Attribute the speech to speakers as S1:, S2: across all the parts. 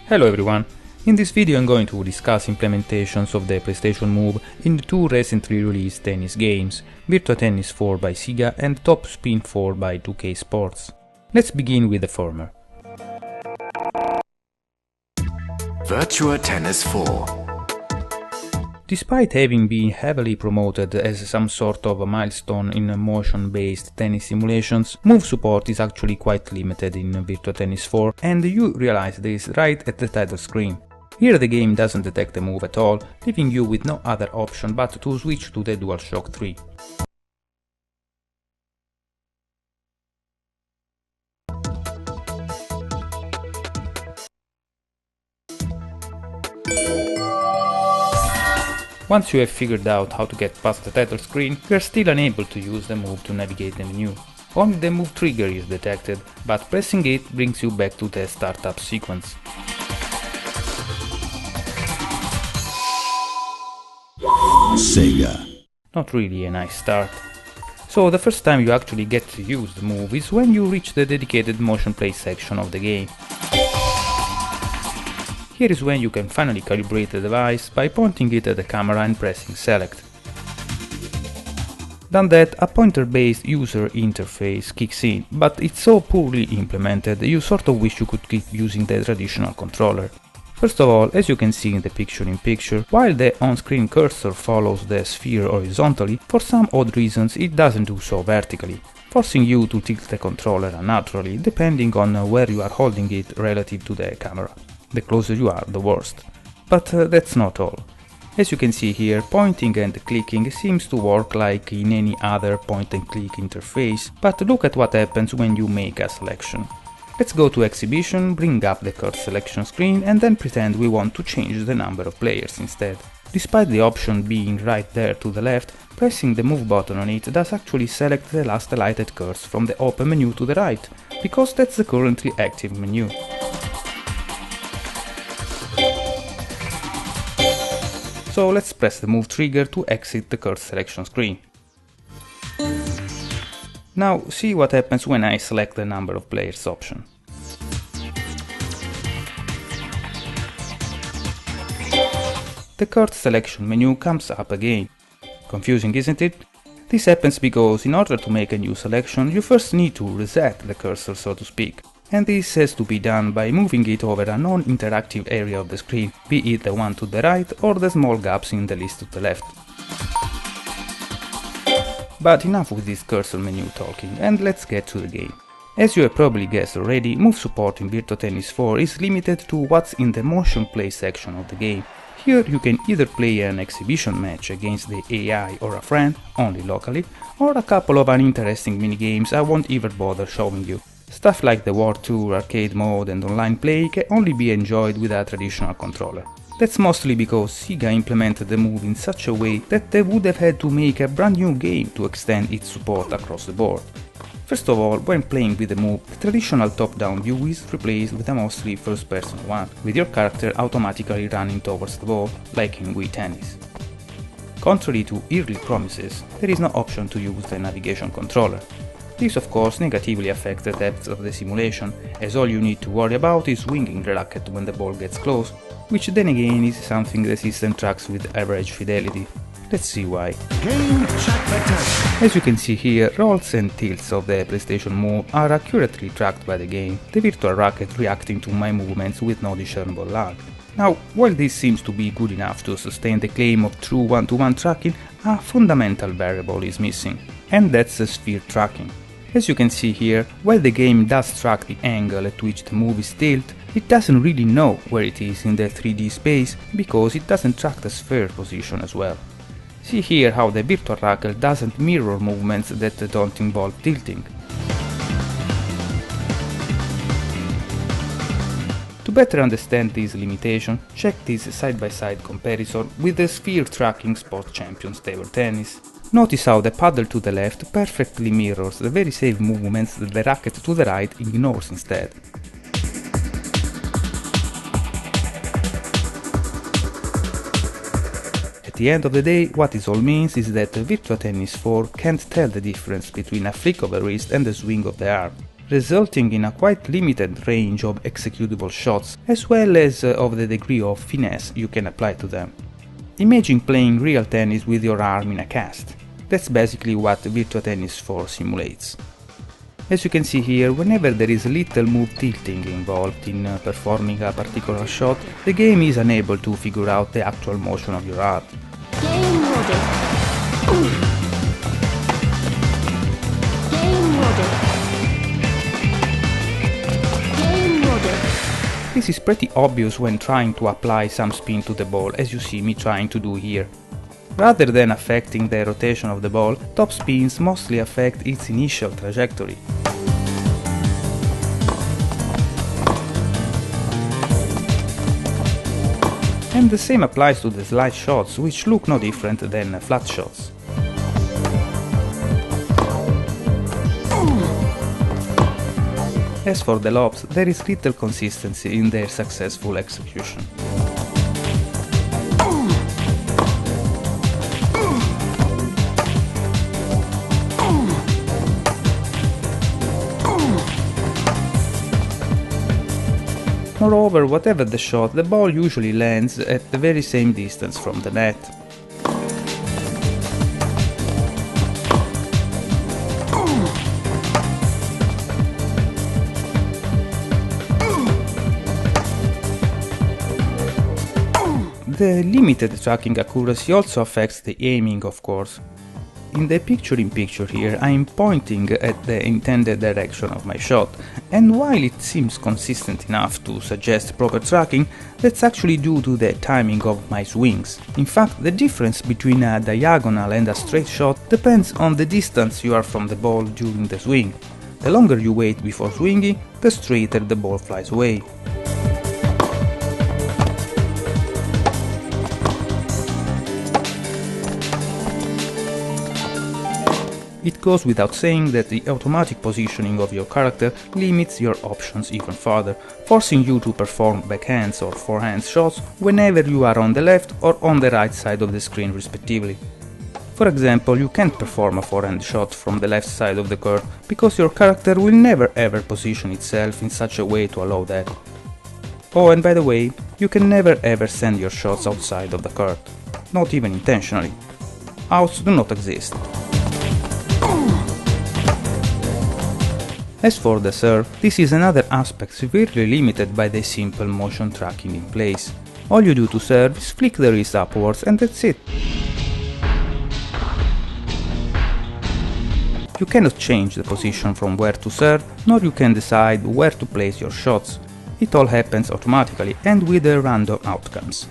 S1: Hello everyone! In this video I'm going to discuss implementations of the PlayStation Move in the two recently released tennis games, Virtua Tennis 4 by Sega and Top Spin 4 by 2K Sports. Let's begin with the former.
S2: Virtua Tennis 4.
S1: Despite having been heavily promoted as some sort of a milestone in motion-based tennis simulations, move support is actually quite limited in Virtua Tennis 4, and you realize this right at the title screen. Here the game doesn't detect the move at all, leaving you with no other option but to switch to the DualShock 3. Once you have figured out how to get past the title screen, you are still unable to use the move to navigate the menu. Only the move trigger is detected, but pressing it brings you back to the startup sequence.
S2: Sega.
S1: Not really a nice start. So the first time you actually get to use the move is when you reach the dedicated motion play section of the game. Here is when you can finally calibrate the device by pointing it at the camera and pressing select. Done that, a pointer-based user interface kicks in, but it's so poorly implemented you sort of wish you could keep using the traditional controller. First of all, as you can see in the picture-in-picture, while the on-screen cursor follows the sphere horizontally, for some odd reasons it doesn't do so vertically, forcing you to tilt the controller unnaturally depending on where you are holding it relative to the camera. The closer you are, the worse. But that's not all. As you can see here, pointing and clicking seems to work like in any other point-and-click interface, but look at what happens when you make a selection. Let's go to Exhibition, bring up the card selection screen and then pretend we want to change the number of players instead. Despite the option being right there to the left, pressing the move button on it does actually select the last highlighted cards from the open menu to the right, because that's the currently active menu. So let's press the move trigger to exit the card selection screen. Now see what happens when I select the number of players option. The card selection menu comes up again. Confusing, isn't it? This happens because in order to make a new selection you first need to reset the cursor, so to speak. And this has to be done by moving it over a non-interactive area of the screen, be it the one to the right or the small gaps in the list to the left. But enough with this cursor menu talking, and let's get to the game. As you have probably guessed already, move support in Virtua Tennis 4 is limited to what's in the motion play section of the game. Here you can either play an exhibition match against the AI or a friend, only locally, or a couple of uninteresting minigames I won't even bother showing you. Stuff like the War Tour arcade mode and online play can only be enjoyed with a traditional controller. That's mostly because Sega implemented the move in such a way that they would have had to make a brand new game to extend its support across the board. First of all, when playing with the move, the traditional top-down view is replaced with a mostly first-person one, with your character automatically running towards the ball, like in Wii Tennis. Contrary to early promises, there is no option to use the navigation controller. This of course negatively affects the depth of the simulation, as all you need to worry about is swinging the racket when the ball gets close, which then again is something the system tracks with average fidelity. Let's see why. As you can see here, rolls and tilts of the PlayStation Move are accurately tracked by the game, the virtual racket reacting to my movements with no discernible lag. Now, while this seems to be good enough to sustain the claim of true one-to-one tracking, a fundamental variable is missing, and that's the sphere tracking. As you can see here, while the game does track the angle at which the move is tilted, it doesn't really know where it is in the 3D space because it doesn't track the sphere position as well. See here how the virtual racket doesn't mirror movements that don't involve tilting. To better understand this limitation, check this side-by-side comparison with the sphere tracking Sport Champions Table Tennis. Notice how the paddle to the left perfectly mirrors the very same movements that the racket to the right ignores instead. At the end of the day, what this all means is that Virtua Tennis 4 can't tell the difference between a flick of the wrist and the swing of the arm. resulting in a quite limited range of executable shots, as well as of the degree of finesse you can apply to them. Imagine playing real tennis with your arm in a cast. That's basically what Virtua Tennis 4 simulates. As you can see here, whenever there is a little move tilting involved in performing a particular shot, the game is unable to figure out the actual motion of your arm.
S3: Game loaded. Game loaded. Game loaded.
S1: This is pretty obvious when trying to apply some spin to the ball, as you see me trying to do here. Rather than affecting the rotation of the ball, top spins mostly affect its initial trajectory. And the same applies to the slide shots, which look no different than flat shots. As for the lobs, there is little consistency in their successful execution. Moreover, whatever the shot, the ball usually lands at the very same distance from the net. The limited tracking accuracy also affects the aiming, of course. In the picture-in-picture here, I am pointing at the intended direction of my shot, and while it seems consistent enough to suggest proper tracking, that's actually due to the timing of my swings. In fact, the difference between a diagonal and a straight shot depends on the distance you are from the ball during the swing. The longer you wait before swinging, the straighter the ball flies away. It goes without saying that the automatic positioning of your character limits your options even further, forcing you to perform backhands or forehand shots whenever you are on the left or on the right side of the screen respectively. For example, you can't perform a forehand shot from the left side of the court because your character will never ever position itself in such a way to allow that. Oh, and by the way, you can never ever send your shots outside of the court, not even intentionally. Outs do not exist. As for the serve, this is another aspect severely limited by the simple motion tracking in place. All you do to serve is flick the wrist upwards and that's it. You cannot change the position from where to serve, nor you can decide where to place your shots. It all happens automatically and with the random outcomes.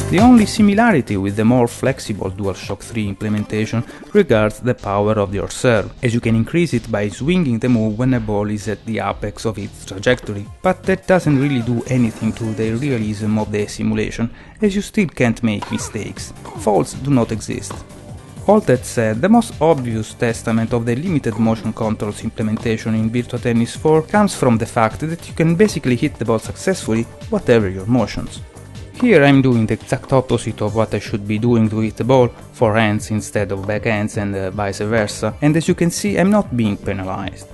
S1: The only similarity with the more flexible DualShock 3 implementation regards the power of your serve, as you can increase it by swinging the move when a ball is at the apex of its trajectory, but that doesn't really do anything to the realism of the simulation, as you still can't make mistakes. Faults do not exist. All that said, the most obvious testament of the limited motion controls implementation in Virtua Tennis 4 comes from the fact that you can basically hit the ball successfully, whatever your motions. Here I'm doing the exact opposite of what I should be doing to hit the ball, forehands instead of backhands and vice versa, and as you can see I'm not being penalized.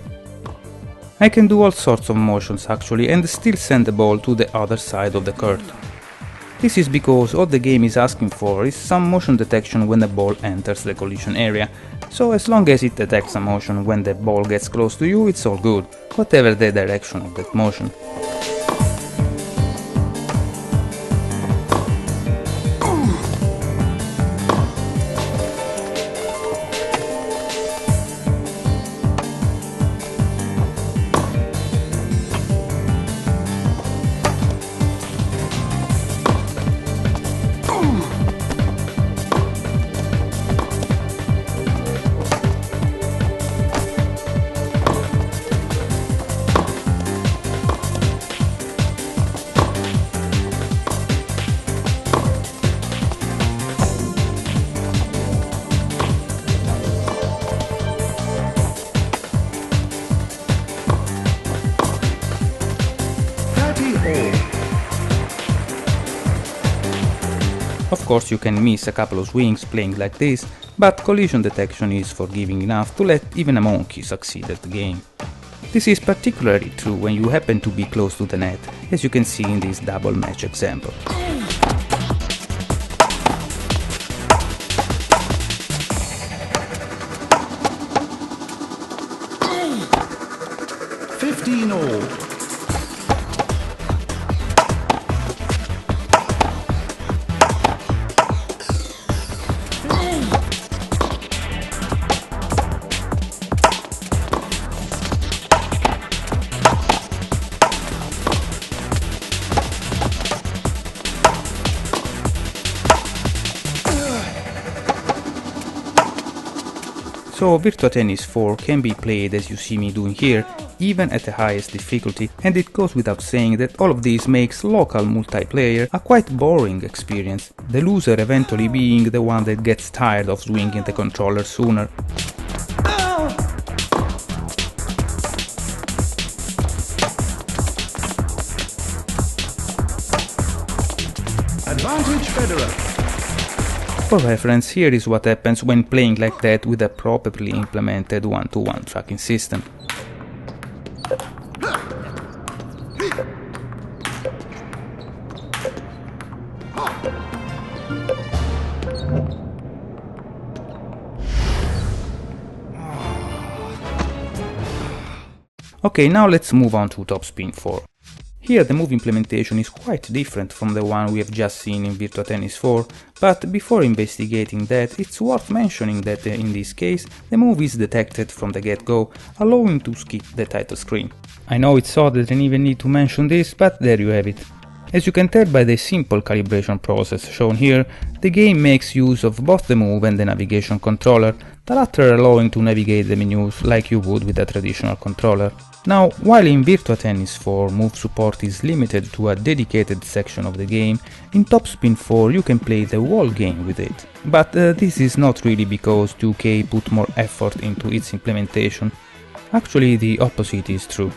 S1: I can do all sorts of motions actually and still send the ball to the other side of the court. This is because all the game is asking for is some motion detection when the ball enters the collision area, so as long as it detects a motion when the ball gets close to you, it's all good, whatever the direction of that motion. course you can miss a couple of swings playing like this, but collision detection is forgiving enough to let even a monkey succeed at the game. This is particularly true when you happen to be close to the net, as you can see in this double match example. So Virtua Tennis 4 can be played as you see me doing here, even at the highest difficulty, and it goes without saying that all of this makes local multiplayer a quite boring experience, the loser eventually being the one that gets tired of swinging the controller sooner.
S4: Advantage Federer.
S1: For reference, here is what happens when playing like that with a properly implemented one-to-one tracking system. Okay, now let's move on to Topspin 4. Here the move implementation is quite different from the one we have just seen in Virtua Tennis 4, but before investigating that, it's worth mentioning that in this case the move is detected from the get-go, allowing to skip the title screen. I know it's odd that I even need to mention this, but there you have it. As you can tell by the simple calibration process shown here, the game makes use of both the move and the navigation controller, the latter allowing to navigate the menus like you would with a traditional controller. Now, while in Virtua Tennis 4 move support is limited to a dedicated section of the game, in Topspin 4 you can play the whole game with it. But this is not really because 2K put more effort into its implementation. Actually, the opposite is true.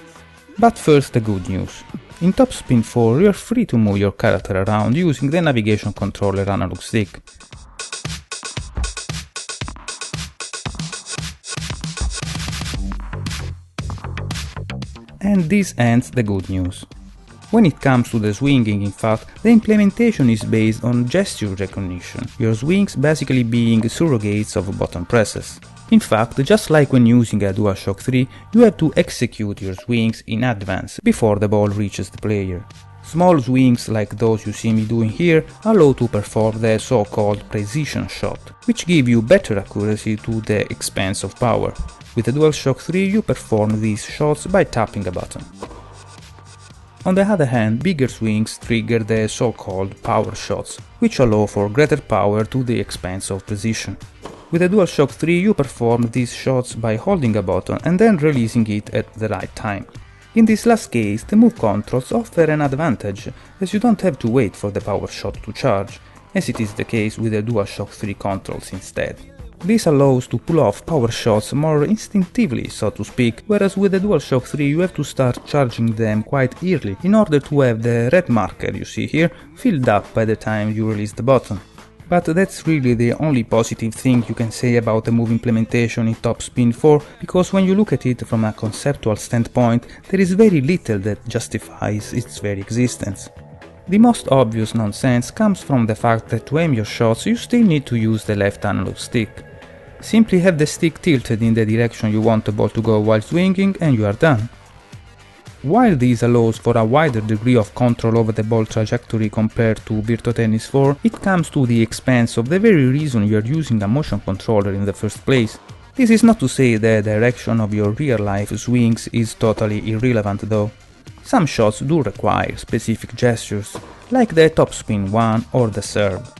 S1: But first the good news. In Topspin 4 you are free to move your character around using the navigation controller analog stick. And this ends the good news. When it comes to the swinging, in fact, the implementation is based on gesture recognition, your swings basically being surrogates of button presses. In fact, just like when using a DualShock 3, you have to execute your swings in advance before the ball reaches the player. Small swings like those you see me doing here allow to perform the so-called precision shot, which give you better accuracy to the expense of power. With the DualShock 3 you perform these shots by tapping a button. On the other hand, bigger swings trigger the so-called power shots, which allow for greater power to the expense of precision. With the DualShock 3 you perform these shots by holding a button and then releasing it at the right time. In this last case, the move controls offer an advantage, as you don't have to wait for the power shot to charge, as it is the case with the DualShock 3 controls instead. This allows to pull off power shots more instinctively, so to speak, whereas with the DualShock 3 you have to start charging them quite early in order to have the red marker you see here filled up by the time you release the button. But that's really the only positive thing you can say about the move implementation in Topspin 4, because when you look at it from a conceptual standpoint, there is very little that justifies its very existence. The most obvious nonsense comes from the fact that to aim your shots you still need to use the left analog stick. Simply have the stick tilted in the direction you want the ball to go while swinging and you are done. While this allows for a wider degree of control over the ball trajectory compared to Virtua Tennis 4, it comes to the expense of the very reason you are using a motion controller in the first place. This is not to say the direction of your real-life swings is totally irrelevant though. Some shots do require specific gestures, like the topspin one or the serve.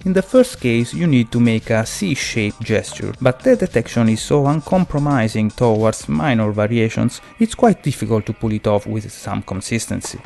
S1: In the first case you need to make a C-shaped gesture, but the detection is so uncompromising towards minor variations, it's quite difficult to pull it off with some consistency.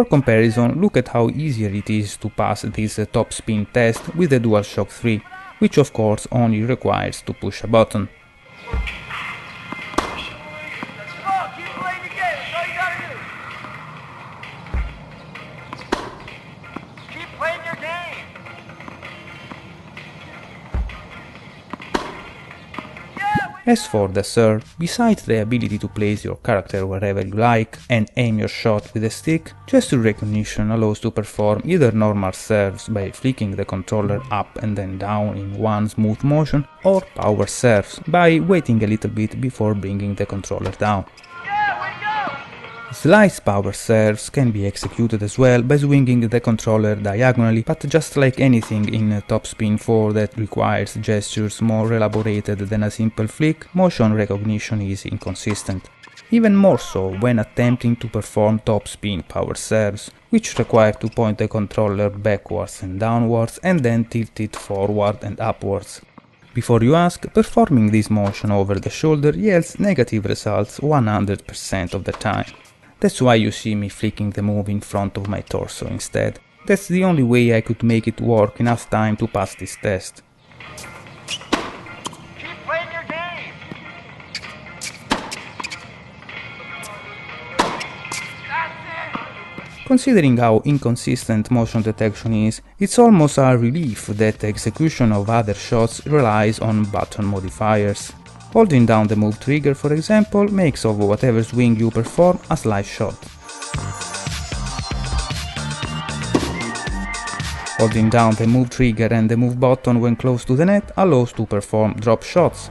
S1: For comparison, look at how easier it is to pass this top spin test with the DualShock 3, which of course only requires to push a button. As for the serve, besides the ability to place your character wherever you like and aim your shot with a stick, gesture recognition allows to perform either normal serves by flicking the controller up and then down in one smooth motion, or power serves by waiting a little bit before bringing the controller down. Slice power serves can be executed as well by swinging the controller diagonally, but just like anything in Top Spin 4 that requires gestures more elaborated than a simple flick, motion recognition is inconsistent. Even more so when attempting to perform top spin power serves, which require to point the controller backwards and downwards and then tilt it forward and upwards. Before you ask, performing this motion over the shoulder yields negative results 100% of the time. That's why you see me flicking the move in front of my torso instead. That's the only way I could make it work enough time to pass this test.
S4: Keep playing your game. That's it.
S1: Considering how inconsistent motion detection is, it's almost a relief that the execution of other shots relies on button modifiers. Holding down the move trigger, for example, makes of whatever swing you perform a slice shot. Holding down the move trigger and the move button when close to the net allows to perform drop shots.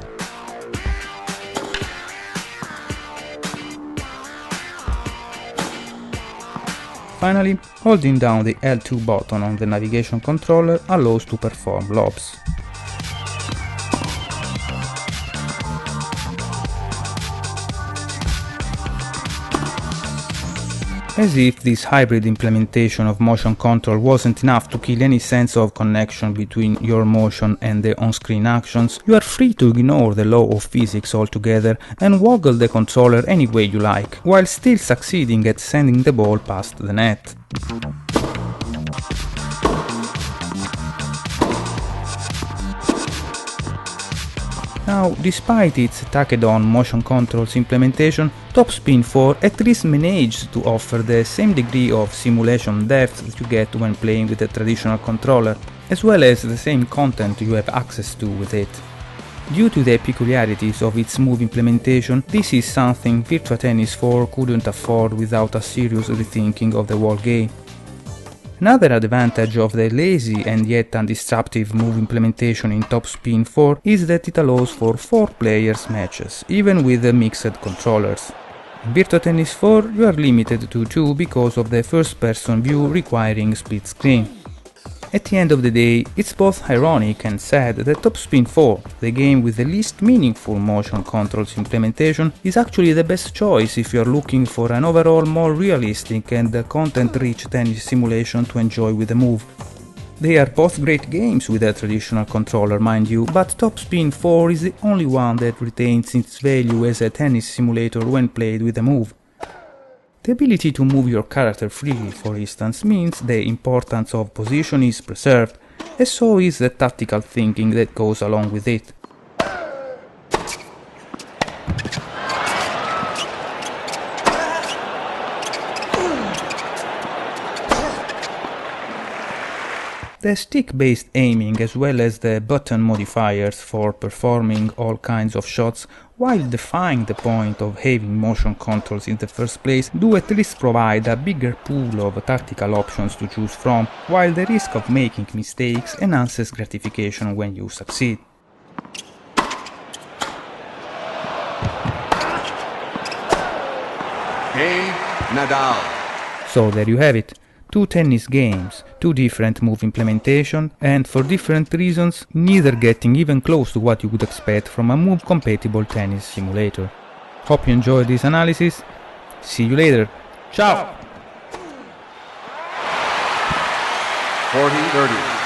S1: Finally, holding down the L2 button on the navigation controller allows to perform lobs. As if this hybrid implementation of motion control wasn't enough to kill any sense of connection between your motion and the on-screen actions, you are free to ignore the law of physics altogether and woggle the controller any way you like, while still succeeding at sending the ball past the net. Now, despite its tacked-on motion controls implementation, Top Spin 4 at least managed to offer the same degree of simulation depth that you get when playing with a traditional controller, as well as the same content you have access to with it. Due to the peculiarities of its move implementation, this is something Virtua Tennis 4 couldn't afford without a serious rethinking of the whole game. Another advantage of the lazy and yet undisruptive move implementation in Top Spin 4 is that it allows for 4 players matches, even with the mixed controllers. In Virtua Tennis 4 you are limited to 2 because of the first-person view requiring split screen. At the end of the day, it's both ironic and sad that Top Spin 4, the game with the least meaningful motion controls implementation, is actually the best choice if you're looking for an overall more realistic and content-rich tennis simulation to enjoy with the move. They are both great games with a traditional controller, mind you, but Top Spin 4 is the only one that retains its value as a tennis simulator when played with a move. The ability to move your character freely, for instance, means the importance of position is preserved, and so is the tactical thinking that goes along with it. The stick-based aiming as well as the button modifiers for performing all kinds of shots, while defying the point of having motion controls in the first place, do at least provide a bigger pool of tactical options to choose from, while the risk of making mistakes enhances gratification when you succeed.
S2: Game, Nadal.
S1: So there you have it. 2 tennis games, 2 different move implementation, and for different reasons, neither getting even close to what you would expect from a move-compatible tennis simulator. Hope you enjoyed this analysis. See you later. Ciao!
S2: 40-30.